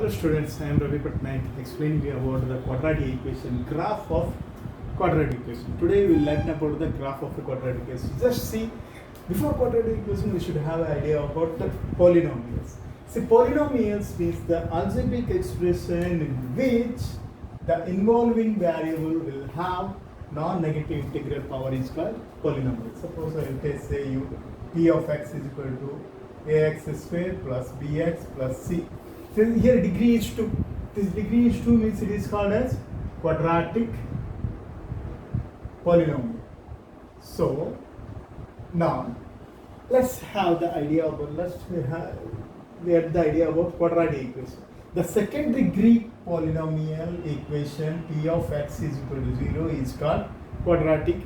Hello students, I am Ravi Patnaik explaining you about the quadratic equation, graph of quadratic equation. Today we will learn about the graph of a quadratic equation. Just see, before quadratic equation we should have an idea about the polynomials. See, polynomials means the algebraic expression in which the involving variable will have non-negative integral power is called polynomial. Suppose I will say you p of x is equal to ax square plus bx plus c. So here degree is 2. This degree is 2 means it is called as quadratic polynomial. So now let's have the idea about get the idea about quadratic equation. The second degree polynomial equation p of x is equal to 0 is called quadratic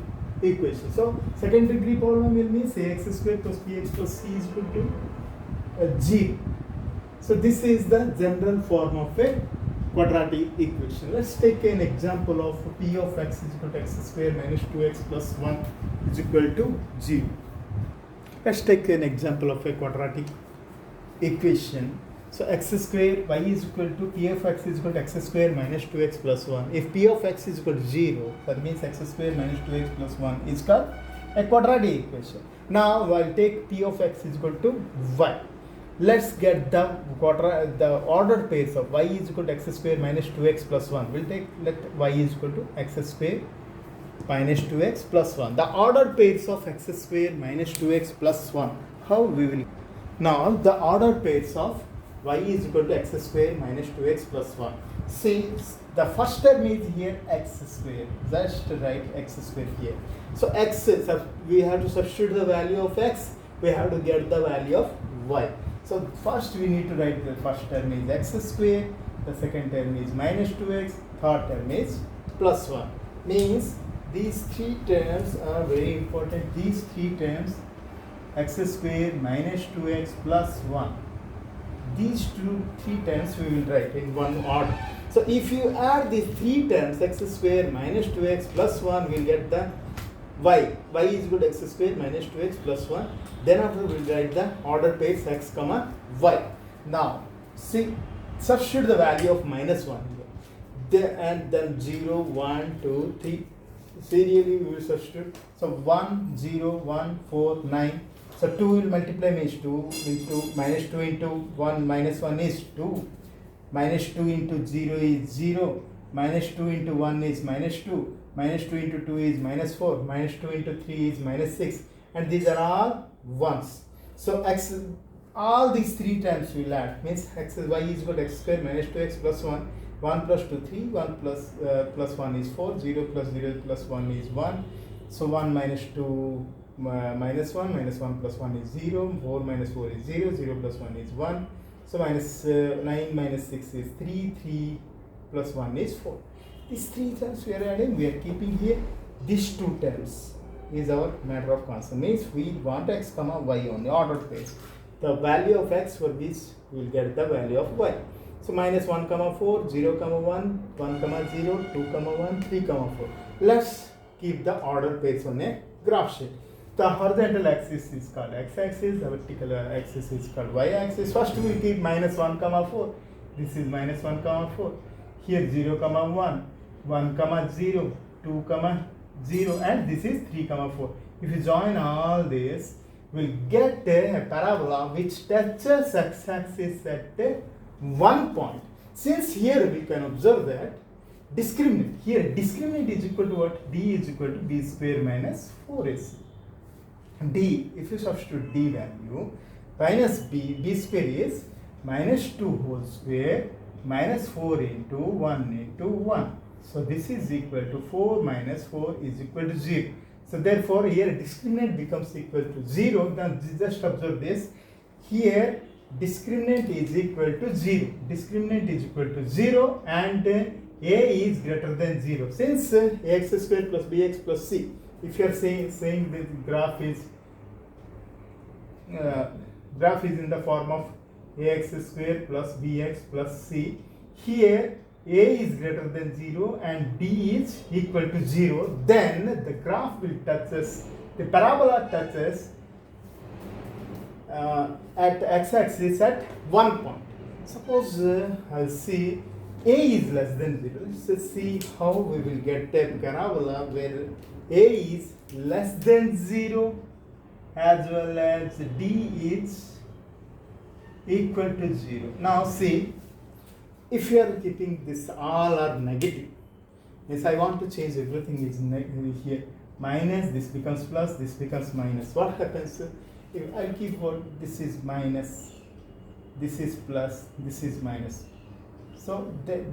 equation. So second degree polynomial means ax square plus bx plus c is equal to 0. So this is the general form of a quadratic equation. Let's take an example of p of x is equal to x square minus 2x plus 1 is equal to 0. Let's take an example of a quadratic equation. So x square y is equal to p of x is equal to x square minus 2x plus 1. If p of x is equal to 0, that means x square minus 2x plus 1 is called a quadratic equation. Now I'll take p of x is equal to y. Let's get the ordered pairs of y is equal to x square minus 2x plus 1. We'll take let y is equal to x square minus 2x plus 1. The ordered pairs of x square minus 2x plus 1. How we will? Now the ordered pairs of y is equal to x square minus 2x plus 1. See, the first term is here x square. Just write x square here. So x, we have to substitute the value of x. We have to get the value of y. So first we need to write the first term is x square, the second term is minus 2x, third term is plus 1. Means these three terms are very important. These three terms, x square minus 2x plus 1. These three terms we will write in one order. So if you add these three terms, x square minus 2x plus 1, we will get the y is equal to x square minus 2x plus 1. Then after we will write the order pairs x comma y. Now see, substitute the value of minus 1 here. And then 0, 1, 2, 3. Serially we will substitute. So 1, 0, 1, 4, 9. So 2 will multiply means 2 into minus 2 into 1 minus 1 is 2. Minus 2 into 0 is 0. Minus 2 into 1 is minus 2. Minus 2 into 2 is minus 4. Minus 2 into 3 is minus 6. And these are all ones. So x, all these three terms we will add. Means x y is equal to x square minus 2x plus 1. 1 plus 2 3. 1 plus 1 is 4. 0 plus 0 plus 1 is 1. So 1 minus 2 minus 1. Minus 1 plus 1 is 0. 4 minus 4 is 0. 0 plus 1 is 1. So minus 9 minus 6 is 3. 3 plus 1 is 4. These three terms we are adding, we are keeping here. These two terms is our matter of concern. Means we want x comma y on the ordered pairs. The value of x for this we will get the value of y. So minus 1 comma 4, 0 comma 1, 1 comma 0, 2 comma 1, 3 comma 4. Let's keep the ordered pairs on a graph sheet. The horizontal axis is called x-axis, the vertical axis is called y-axis. First we will keep minus 1 comma 4. This is minus 1 comma 4. Here 0 comma 1, 1 comma 0, 2 comma 0, and this is 3 comma 4. If you join all this, we'll get a parabola which touches x-axis at one point. Since here we can observe that discriminant, here discriminant is equal to what? D is equal to b square minus 4ac. D, if you substitute D value, minus b square is minus 2 whole square minus 4 into 1 into 1. So this is equal to 4 minus 4 is equal to 0. So therefore here discriminant becomes equal to 0. Now just observe this. Here discriminant is equal to 0. Discriminant is equal to 0 and a is greater than 0. Since ax square plus bx plus c, if you are saying the graph is in the form of ax square plus bx plus c, here a is greater than 0 and d is equal to 0, then the graph will touches, the parabola touches at x-axis at one point. Suppose I'll see a is less than 0. Let's see how we will get a parabola where a is less than 0 as well as d is equal to 0. Now see, if you are keeping this all are negative, yes, I want to change everything is negative here. Minus, this becomes plus, this becomes minus. What happens if I keep what this is minus, this is plus, this is minus. So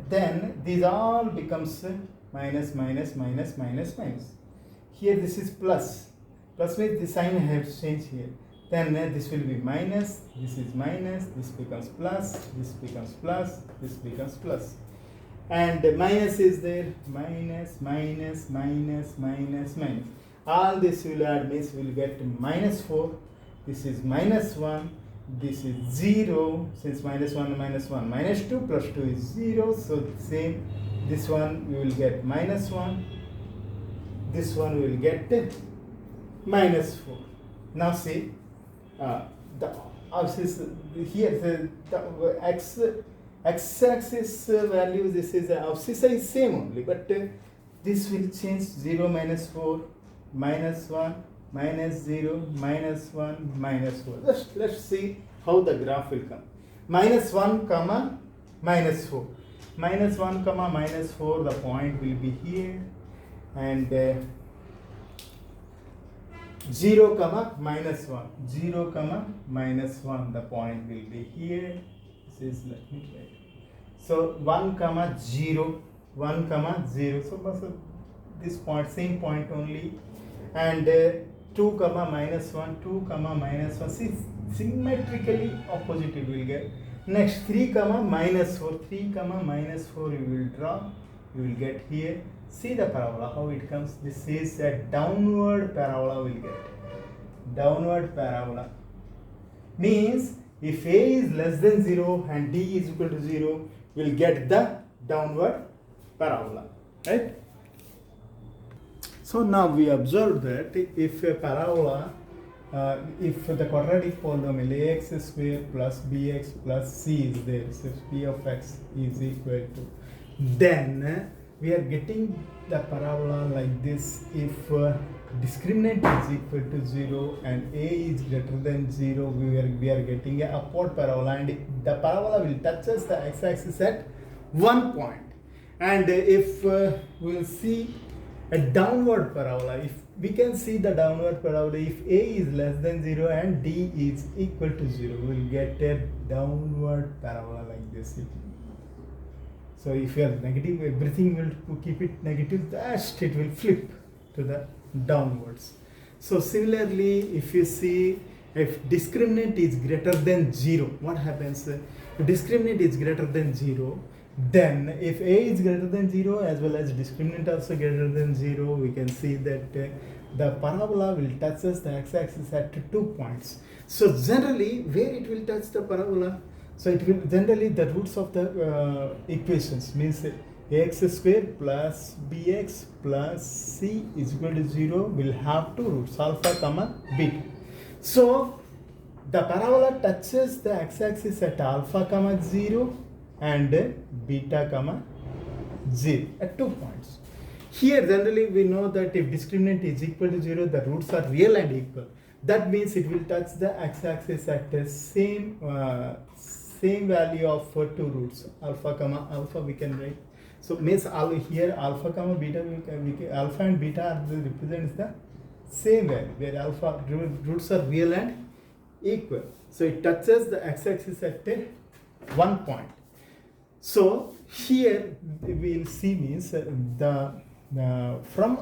then these all becomes minus, minus, minus, minus, minus. Here this is plus. Plus means the sign I have changed here. Then this will be minus, this is minus, this becomes plus, this becomes plus, this becomes plus. And minus is there, minus, minus, minus, minus, minus. All this will add means we will get minus 4, this is minus 1, this is 0, since minus 1 and minus 1, minus 2 plus 2 is 0, so same, this one we will get minus 1, this one we will get minus 4. Now see, the axis here, the x-axis value, this is the axis is same only, but this will change 0, minus 4, minus 1, minus 0, minus 1, minus 4. Let's see how the graph will come. Minus 1 comma minus 4. Minus 1 comma minus 4, the point will be here, and 0 comma minus 1. 0 comma minus 1, the point will be here. This is, let me write. So 1 comma 0, 1 comma 0. So this point, same point only, and 2 comma minus 1, 2 comma minus 1. See, symmetrically opposite it will get. Next 3 comma minus 4, 3 comma minus 4 you will draw. You will get here. See the parabola how it comes. This is a downward parabola will get. Downward parabola means if a is less than 0 and d is equal to 0, we'll get the downward parabola, right? So now we observe that if a parabola, if the quadratic polynomial ax square plus bx plus c is there, so p of x is equal to, then we are getting the parabola like this if discriminant is equal to 0 and a is greater than 0, we are getting a upward parabola, and the parabola will touch us the x-axis at one point. And if we will see a downward parabola, if we can see the downward parabola, if a is less than 0 and d is equal to 0, we will get a downward parabola like this. So if you are negative, everything will keep it negative, just it will flip to the downwards. So similarly, if you see, if discriminant is greater than 0, what happens? If discriminant is greater than 0, then if a is greater than 0 as well as discriminant also greater than 0, we can see that the parabola will touch us the x-axis at 2 points. So generally, where it will touch the parabola? So it will generally the roots of the equations means ax square plus bx plus c is equal to 0 will have two roots, alpha comma beta. So the parabola touches the x-axis at alpha comma 0 and beta comma 0 at 2 points. Here generally we know that if discriminant is equal to 0, the roots are real and equal. That means it will touch the x-axis at the same value of 2 roots, alpha comma alpha we can write. So means here alpha comma beta, alpha and beta represents the same value where alpha roots are real and equal. So it touches the x-axis at 1 point. So here we will see means from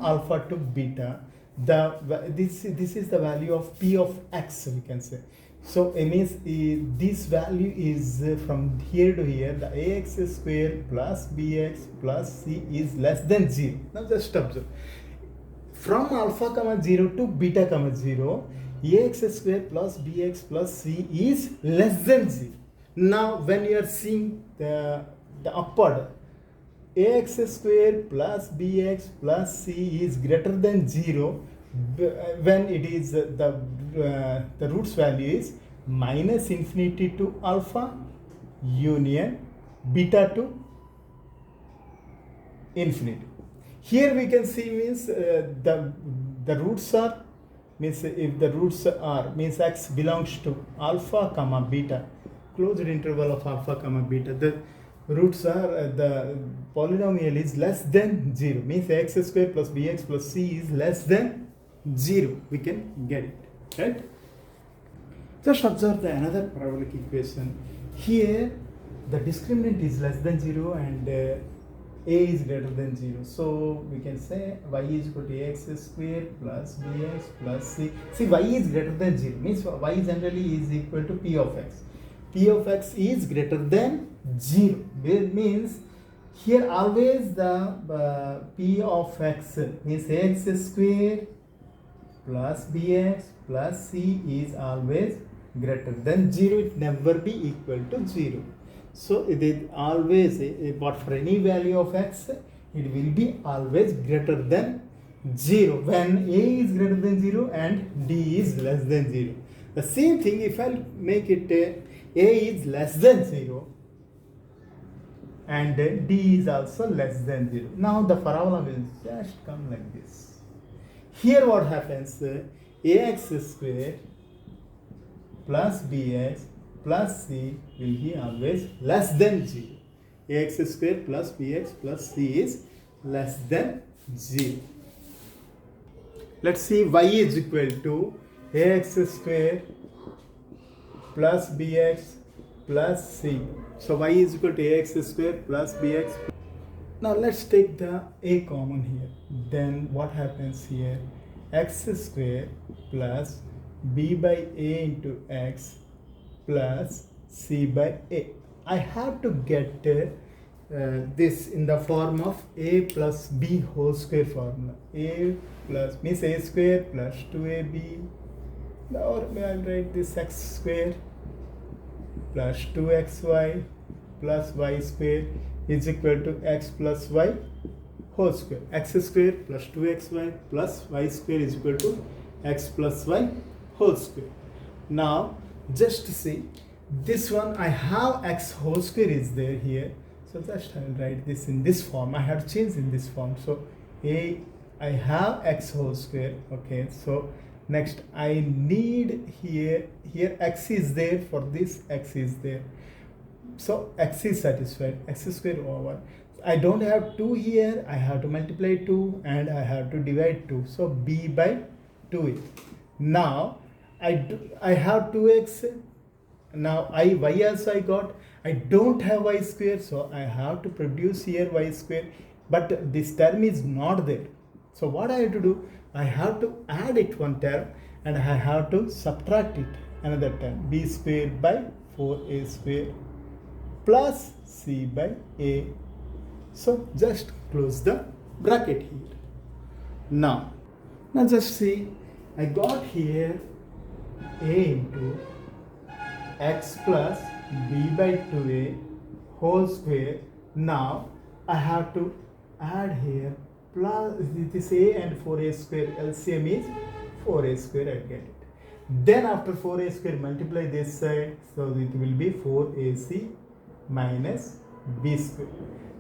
alpha to beta, this is the value of p of x we can say. So it means this value is from here to here, the ax square plus bx plus c is less than 0. Now just observe. From alpha comma 0 to beta comma 0, ax square plus bx plus c is less than 0. Now when you are seeing the upward, ax square plus bx plus c is greater than 0 when it is the roots value is minus infinity to alpha union beta to infinity. Here we can see means the roots are, means if the roots are, means x belongs to alpha comma beta, closed interval of alpha comma beta, the roots are the polynomial is less than 0, means x square plus bx plus c is less than 0, we can get it, right? Just observe the another parabolic equation. Here the discriminant is less than 0 and a is greater than 0. So we can say y is equal to ax square plus bx plus c. See, y is greater than 0 means y generally is equal to p of x. P of x is greater than 0. It means here always the p of x means ax square plus bx plus c is always greater than 0. It never be equal to 0. So it is always, but for any value of x, it will be always greater than 0 when a is greater than 0 and d is less than 0. The same thing if I make it a is less than 0 and d is also less than 0. Now the parabola will just come like this. Here what happens, ax square plus bx plus c will be always less than 0. Ax square plus bx plus c is less than 0. Let's see, y is equal to ax square plus bx plus c. So y is equal to ax square plus bx. Now let's take the a common here. Then what happens here? X square plus b by a into x plus c by a. I have to get this in the form of a plus b whole square formula. A plus means a square plus 2ab, or I'll write this x square plus 2xy plus y square is equal to x plus y whole square. X square plus 2xy plus y square is equal to x plus y whole square. Now just see, this one I have x whole square is there here, so just I will write this in this form. I have changed in this form. So I have x whole square. Okay, so next I need here x is there, for this x is there, so x is satisfied, x square over. I don't have 2 here, I have to multiply 2 and I have to divide 2, so b by 2a. Now I have 2x. Now y also I got. I don't have y square, so I have to produce here y square, but this term is not there. So what I have to do? I have to add it one term and I have to subtract it another term, b square by 4a square plus c by a. So just close the bracket here. Now just see, I got here a into x plus b by 2a whole square. Now I have to add here plus this a and 4a square, LCM is 4a square, I get it. Then after 4a square multiply this side, so it will be 4ac minus b square.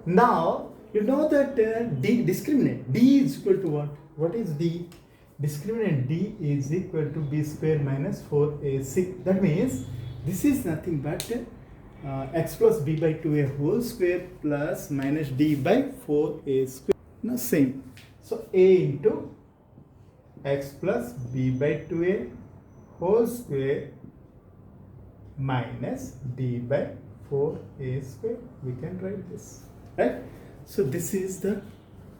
Now you know that d discriminant d is equal to what? What is d? Discriminant d is equal to b square minus 4ac. That means this is nothing but x plus b by 2a whole square plus minus d by 4a square. Now same. So a into x plus b by 2a whole square minus d by 4a square. We can write this, right? So this is the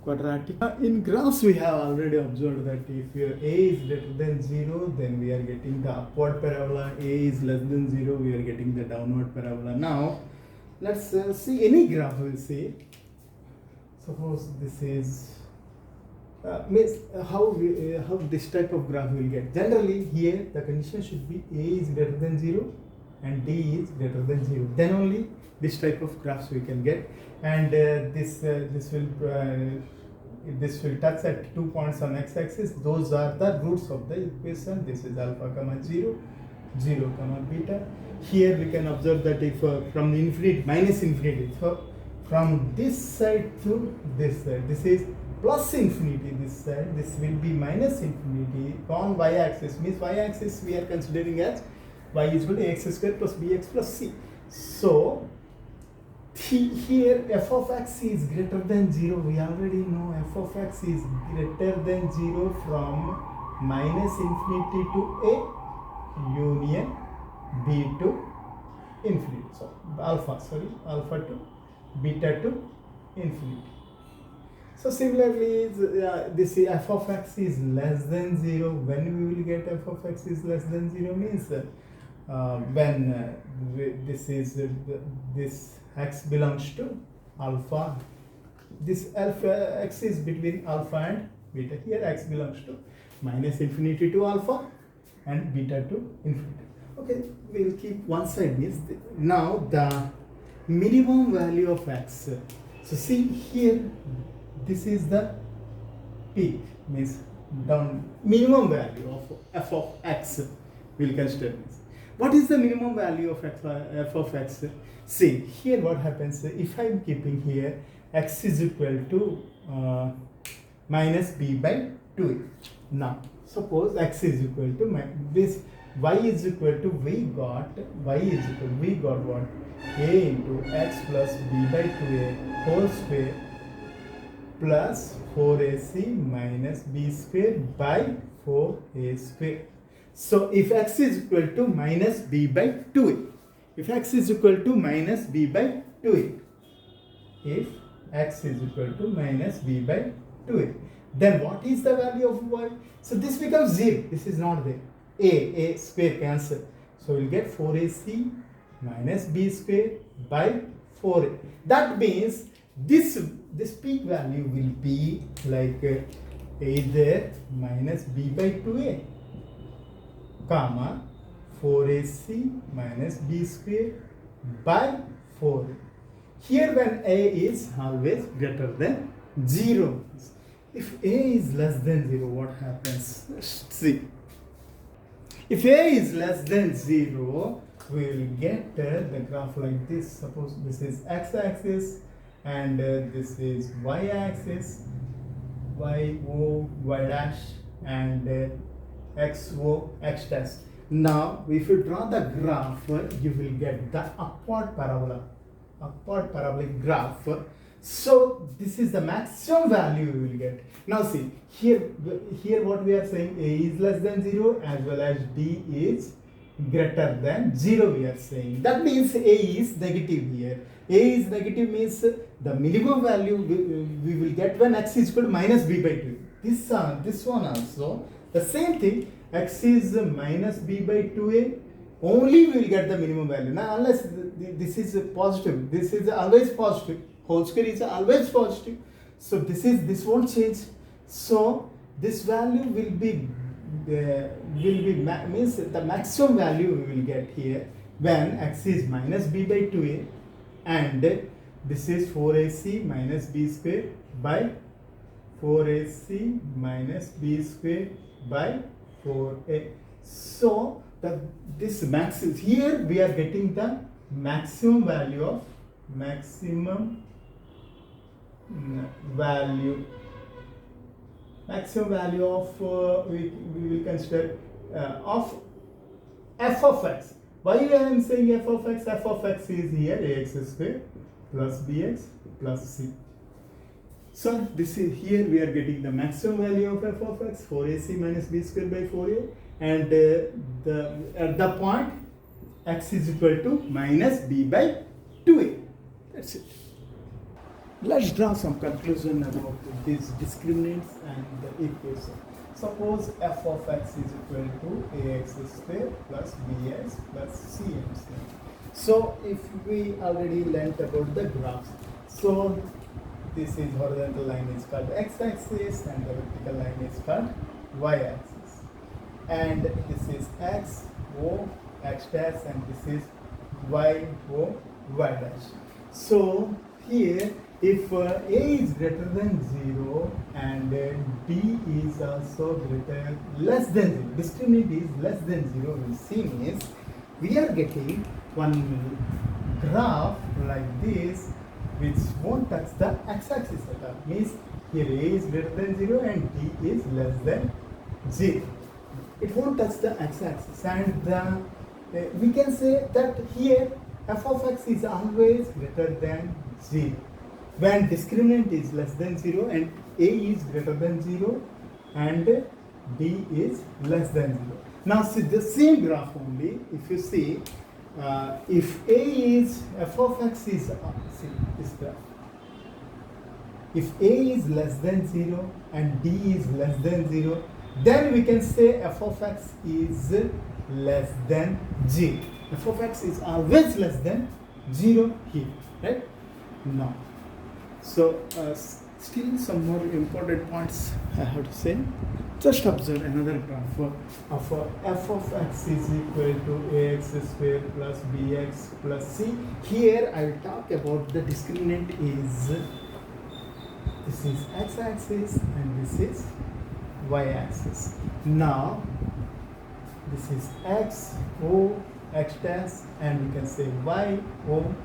quadratic. In graphs we have already observed that if your a is greater than 0, then we are getting the upward parabola. A is less than 0, we are getting the downward parabola. Now let's see any graph. We'll see. Suppose this is means how this type of graph we will get. Generally here the condition should be a is greater than 0 and d is greater than 0. Then only this type of graphs we can get. And this will touch at 2 points on x-axis. Those are the roots of the equation. This is alpha comma 0 0 comma beta. Here we can observe that if from the infinity, minus infinity, so from this side to this side, this is plus infinity this side, this will be minus infinity on y-axis, means y-axis we are considering as y is equal to x square plus bx plus c. So here f of x is greater than 0. We already know f of x is greater than 0 from minus infinity to a union b to infinity. So alpha to beta to infinity. So similarly, this f of x is less than 0. When we will get f of x is less than 0 means when this x belongs to alpha, this alpha x is between alpha and beta. Here x belongs to minus infinity to alpha and beta to infinity. Okay, we will keep one side. Means now the minimum value of x. So see here, this is the peak, means down minimum value of f of x. We will consider this. What is the minimum value of f of x? See here what happens if I am keeping here x is equal to minus b by 2a. Now suppose x is equal to this, y is equal to we got what, a into x plus b by 2a whole square plus 4ac minus b square by 4a square. So if x is equal to minus b by 2a, if x is equal to minus b by 2a, if x is equal to minus b by 2a, then what is the value of y? So this becomes 0. This is not there. A square cancel. So we'll get 4ac minus b square by 4a. That means this peak value will be like either minus b by 2a comma 4ac minus b square by 4a. Here when a is always greater than 0. If a is less than 0, what happens? Let's see. If a is less than 0, we will get the graph like this. Suppose this is x-axis and this is y-axis, y-o, y dash, and x-o, x dash. Now, if you draw the graph, you will get the upward parabolic graph. So this is the maximum value we will get. Now see, here what we are saying, a is less than 0 as well as b is greater than 0 we are saying. That means a is negative here. A is negative means the minimum value we will get when x is equal to minus b by 2. This one also, the same thing, x is minus b by 2a, only we will get the minimum value. Now unless this is positive, this is always positive, whole square is always positive, so this won't change. So this value will be means the maximum value we will get here when x is minus b by 2a and this is 4ac minus b square by 4ac minus b square by 4a. So this max is here, we are getting the maximum value of we will consider of f of x. Why I am saying f of x? F of x is here ax square plus bx plus c. So this is here we are getting the maximum value of f of x, 4ac minus b square by 4a, and at the point x is equal to minus b by 2a. That's it. Let's draw some conclusion about these discriminants and the equation. Suppose f of x is equal to ax square plus bx plus cx. So if we already learnt about the graphs, so this is horizontal line is called x-axis and the vertical line is called y-axis. And this is x, o, x dash, and this is y, o, y dash. So here if a is greater than 0 and b is also less than 0, discriminant is less than 0, we see means we are getting one graph like this which won't touch the x-axis at all. Means here a is greater than 0 and d is less than 0. It won't touch the x-axis, and we can say that here f of x is always greater than 0 when discriminant is less than 0 and a is greater than 0 and b is less than 0. Now see the same graph only. If you see, if a is f of x is see this graph. If a is less than 0 and d is less than 0, then we can say f of x is less than 0. F of x is always less than 0 here, right? Now, so still some more important points I have to say. Just observe another graph of f of x is equal to ax square plus bx plus c. Here I will talk about the discriminant is, this is x-axis and this is y-axis. Now this is x, o, x dash, and we can say y, o,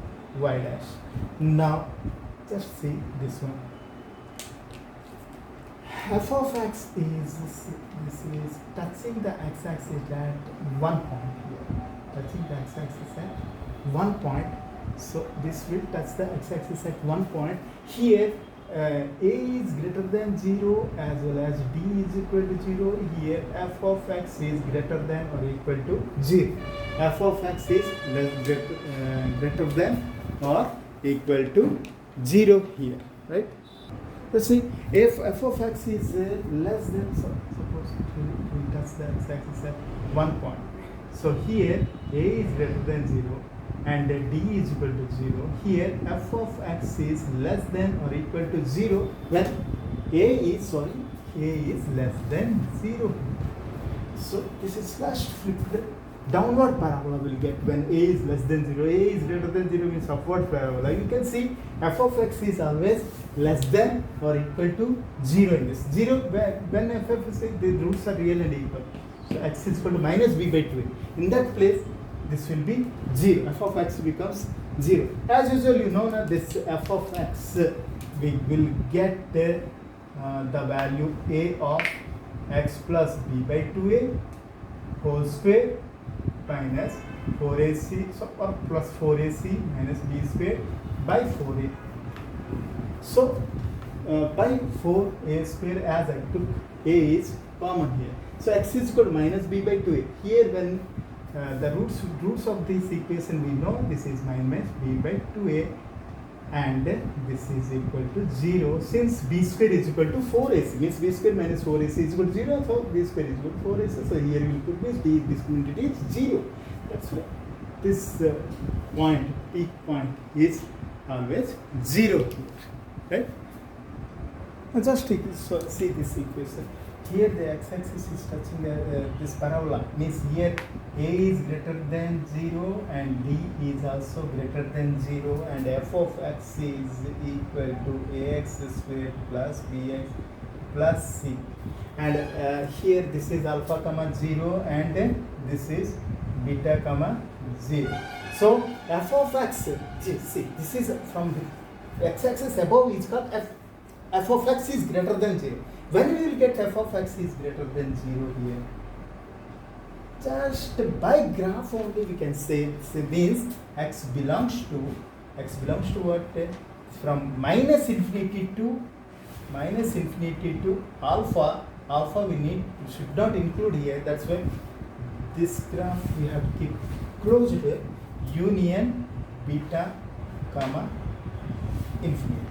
y dash. Now just see this one. F of x is, this is touching the x-axis at one point here. Touching the x-axis at one point. So this will touch the x-axis at one point. Here a is greater than 0 as well as b is equal to 0. Here f of x is greater than or equal to 0. F of x is greater than or equal to 0 here, right? Let's see, if f of x is less than, so suppose we touch the x-axis at one point. So here a is greater than 0 and d is equal to 0. Here f of x is less than or equal to 0 when a is less than 0. So this is slash flipped downward parabola will get when a is less than 0. A is greater than 0 means upward parabola. You can see f of x is always less than or equal to 0 in this. 0 when f of x, the roots are real and equal. So x is equal to minus b by 2a. In that place, this will be 0. F of x becomes 0. As usual, you know that this f of x, we will get the value a of x plus b by 2a whole square minus 4ac, so or plus 4ac minus b square by 4a. So by 4a square, as I took a is common here. So x is equal to minus b by 2a. Here when the roots of this equation we know, this is minus b by 2a and this is equal to 0 since b square is equal to 4ac, means b square minus 4ac is equal to 0, so b square is equal to 4ac. So here we will put this b discriminant is 0. That's why this point, peak point is always 0 here, right? Now just take this, see this equation. Here the x-axis is touching this parabola, means here a is greater than 0 and d is also greater than 0 and f of x is equal to ax square plus bx plus c. And here this is alpha comma 0 and this is beta comma 0. So f of x, see this is from the x-axis above is called f of x is greater than 0. When we will get f of x is greater than 0 here? Just by graph only we can say means x belongs to what? From minus infinity to alpha. Alpha we should not include here. That's why this graph we have to keep closed union beta comma infinity.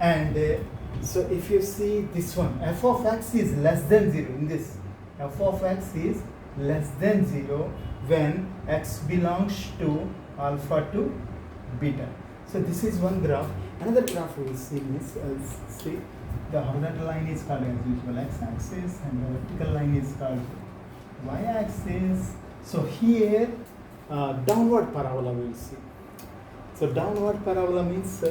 And so if you see this one, f of x is less than 0 in this. F of x is less than 0 when x belongs to alpha to beta. So this is one graph. Another graph we will see is, see the horizontal line is called as usual x-axis and the vertical line is called y-axis. So here downward parabola we will see. So downward parabola means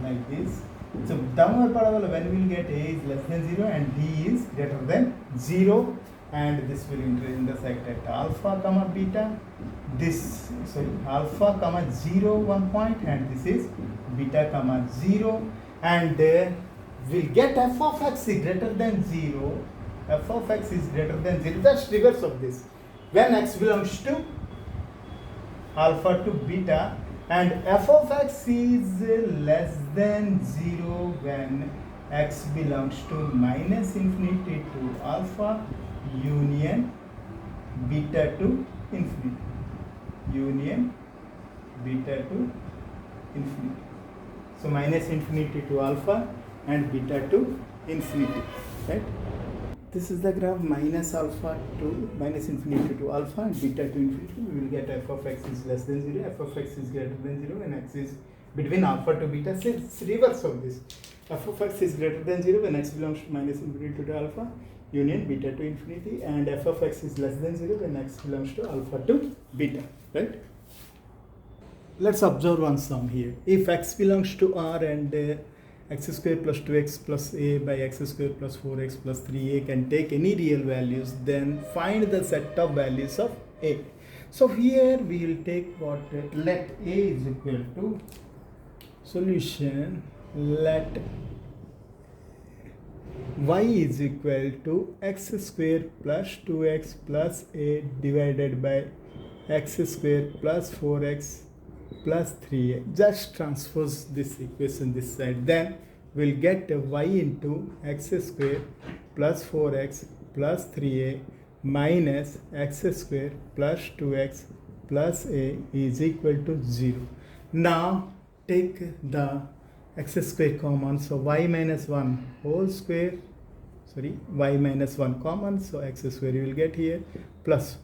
like this. So downward parabola, when we will get A is less than 0 and D is greater than 0, and this will intersect at alpha comma beta. This, sorry, alpha comma 0 1 point, and this is beta comma 0, and we'll get f of x is greater than 0. F of x is greater than 0. That's reverse of this. When x belongs to alpha to beta, and f of x is less than 0 when x belongs to minus infinity to alpha union beta to infinity. Union beta to infinity. So minus infinity to alpha and beta to infinity, right? This is the graph minus alpha to minus infinity to alpha and beta to infinity. We will get f of x is less than 0, f of x is greater than 0, and x is between alpha to beta. So it's reverse of this. F of x is greater than 0 when x belongs to minus infinity to alpha union beta to infinity, and f of x is less than 0 when x belongs to alpha to beta, right? Let's observe one sum here. If x belongs to R and x square plus 2x plus a by x square plus 4x plus 3a can take any real values, then find the set of values of a. So here we will take what, let a is equal to solution, let y is equal to x square plus 2x plus a divided by x square plus 4x plus 3a. Just transpose this equation this side, then we'll get y into x square plus 4x plus 3a minus x square plus 2x plus a is equal to 0. Now take the x square common, so y minus 1 whole square, sorry, y minus 1 common, so x square you will get here, plus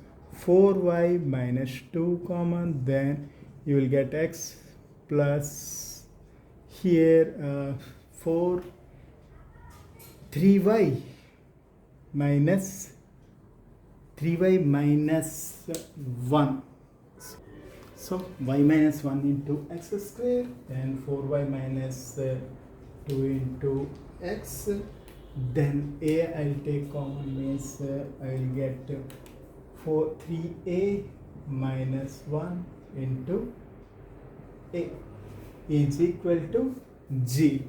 4y minus 2 common, then you will get x plus here 3y minus 1. So y minus 1 into x square, then 4y minus 2 into x, then a I'll take common, means I will get 3a minus 1 into a is equal to 0.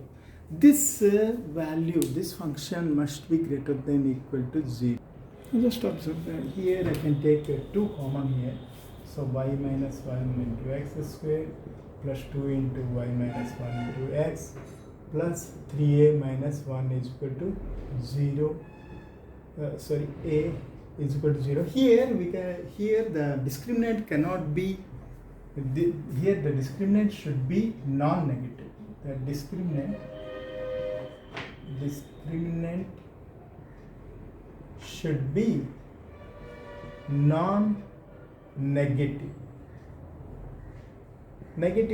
This value, this function must be greater than or equal to 0. Just observe that here I can take 2 common here. So y minus 1 into x square plus 2 into y minus 1 into x plus 3a minus 1 is equal to 0. A is equal to 0. Here the discriminant cannot be, here the discriminant should be non-negative. The discriminant should be non-negative. Negative